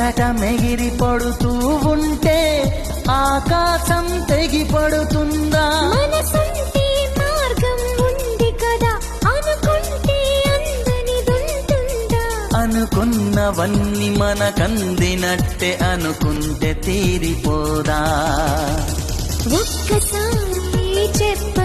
కెరటం ఎగిరి పడుతూ ఉంటే ఆకాశం తెగి పడుతుందా? మనసుంటే మార్గం ఉంది కదా, అనుకుంటే అందనిదుంటుందా? అనుకున్నవన్నీ మనకందినట్టే అనుకుంటే తీరిపోదా? ఒక్కసారి చెప్ప